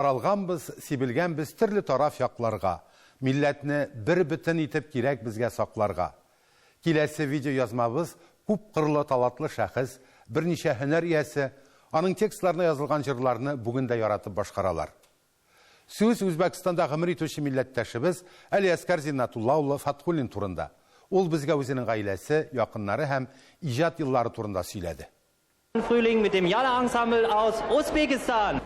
Таралганбыз, сибелгәнбез төрле тараф якларга. Милләтне бер бөтен итеп кирәк безгә сакларга. Киләсе видео язмабыз күп кырлы талатлы шәхес, берничә һөнәр иясе, аның текстларына язылган җырларны бүген дә яратып башкаралар. Сүз Үзбәкстанда гомер итүче милләттәшебез Алиаскар Зиннатулла улы Фатхуллин турында. Ул безгә үзенең гаиләсе, якыннары һәм иҗат еллары турында сөйләде. Frühling mit dem Jala-Ensemble aus Usbekistan.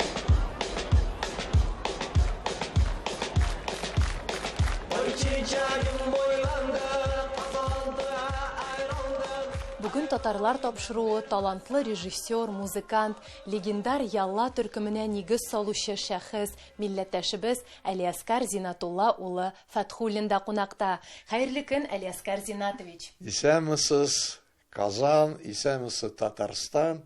Бүген татарлар тапшыруы талантлы режиссер, музыкант, легендар ялла төркеменә нигез салучы шәхес, милләттәшебез Алиаскар Зиннатулла улы Фатхуллинда кунакта. Хәерле көн, Алиаскар Зиннатович. Исәнмесез, Казан, исәнмесез, Татарстан,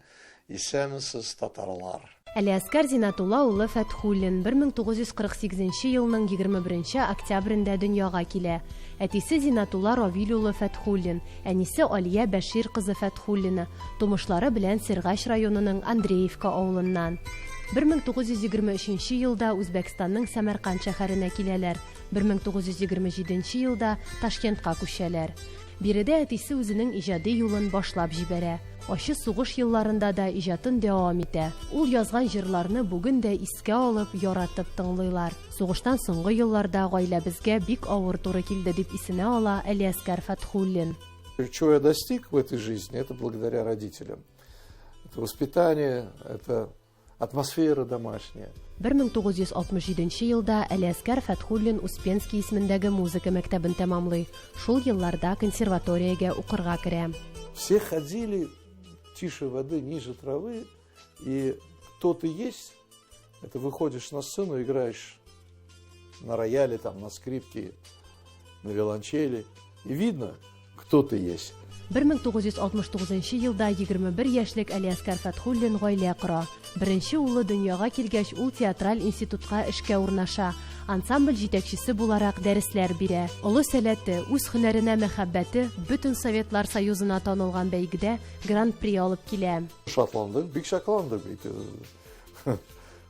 исәнмесез, татарлар. Алиаскар Зиннатулла улы Фатхуллин 1948 елның 21 октябрендә дөньяга килә. Әтисе Зиннатулла Равил улы Фатхуллин, әнисе Алия Бәшир кызы Фатхуллина, тумышлары белән Сергач районының Андреевка авылыннан. 1923 елда Үзбәкстанның Сәмәрканд шәһәренә киләләр. 1927 елда Ташкентка күчәләр. Биредә әтисе үзенең иҗади юлын башлап җибәрә. Ачы сугыш елларында да иҗатын дәвам итә. Ул язган җырларны бүген дә искә алып, яратып тыңлыйлар. Сугыштан соңгы елларда гаиләбезгә бик авыр туры килде дип исенә ала Алиаскар Фатхуллин. Чего я достиг в этой жизни, это благодаря родителям. Это воспитание, это атмосфера домашняя. 1967 елда Алиаскар Фатхуллин Успенский исемендәге музыка мәктәбен тәмамлый. Шул елларда консерваториягә укырга керә. Все ходили тише воды, ниже травы, и кто ты есть, это выходишь на сцену, играешь на рояле, там, на скрипке, на виолончели, и видно, кто ты есть. 1969 елда 21 яшьлек Алиаскар Фатхуллин гаилә кора. Беренче улы дөньяга килгәч, ул театраль институтка эшкә урнаша. Ансамбль җитәкчесе буларак дәресләр бирә. Олы сәләте, үз һөнәренә мәхәббәте бөтен Советлар Союзына танылган бәйгедә гран-при алып килә. Шотландық, бик шотландық.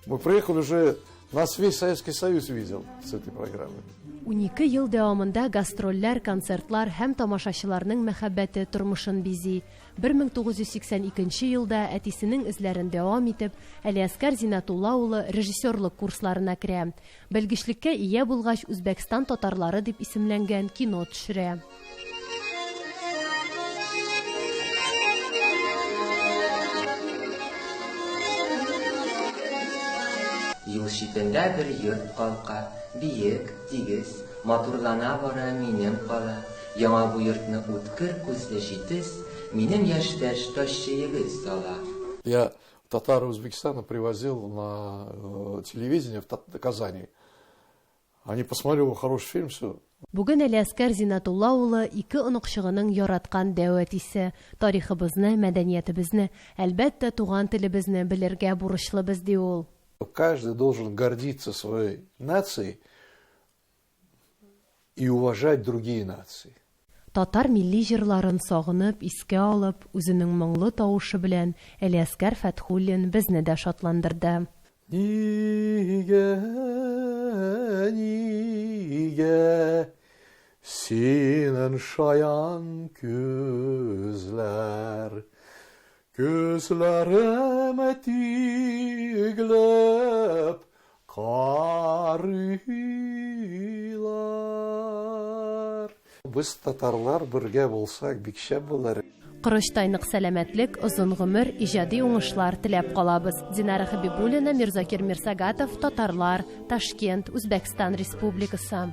Мы приехали уже, нас весь Советский Союз видел с этой программой. 12 ел дәвамында гастрольләр, концертлар һәм тамашачыларның мәхәббәте тормышын бизи. 1982 елда әтисенең эзләрен дәвам итеп, Алиаскар Зиннатулла улы режиссерлык курсларына керә. Белгечлеккә ия булгач, Үзбәкстан татарлары дип исемләнгән кино төшерә. Юл читендә бер йорт калка, биек, тигез, матурлана бара минем кала. Яңа бу йортны үткер күзле җитез, минем яшьтәш ташчы егет сала. Я татары Узбекистана привозил на телевидение в Казани. Они посмотрели хороший фильм, все. Бүген Алиаскар Зиннатулла улы ике оныкчыгының яраткан дәвәтисе, тарихыбызны, мәдәниятебезне, әлбәттә туган телебезне белергә бурычлыбыз ди ул. Каждый должен гордиться своей нацией и уважать другие нации. Татар милли җырларын сагынып, искә алып, үзенең моңлы тавышы белән Алиаскар Фатхуллин безне дә шатландырды. Нигә, нигә синең шаян күзләр, күзләремә тигләп карыйлар. Без татарлар бергә булсак бик шәп булыр. Кырыштайнык сәламәтлек, озын гомер, иҗади уңышлар теләп калабыз. Динара Хабибуллина, Мирзакир Мирсагатов, Татарлар, Ташкент, Үзбәкстан Республикасы.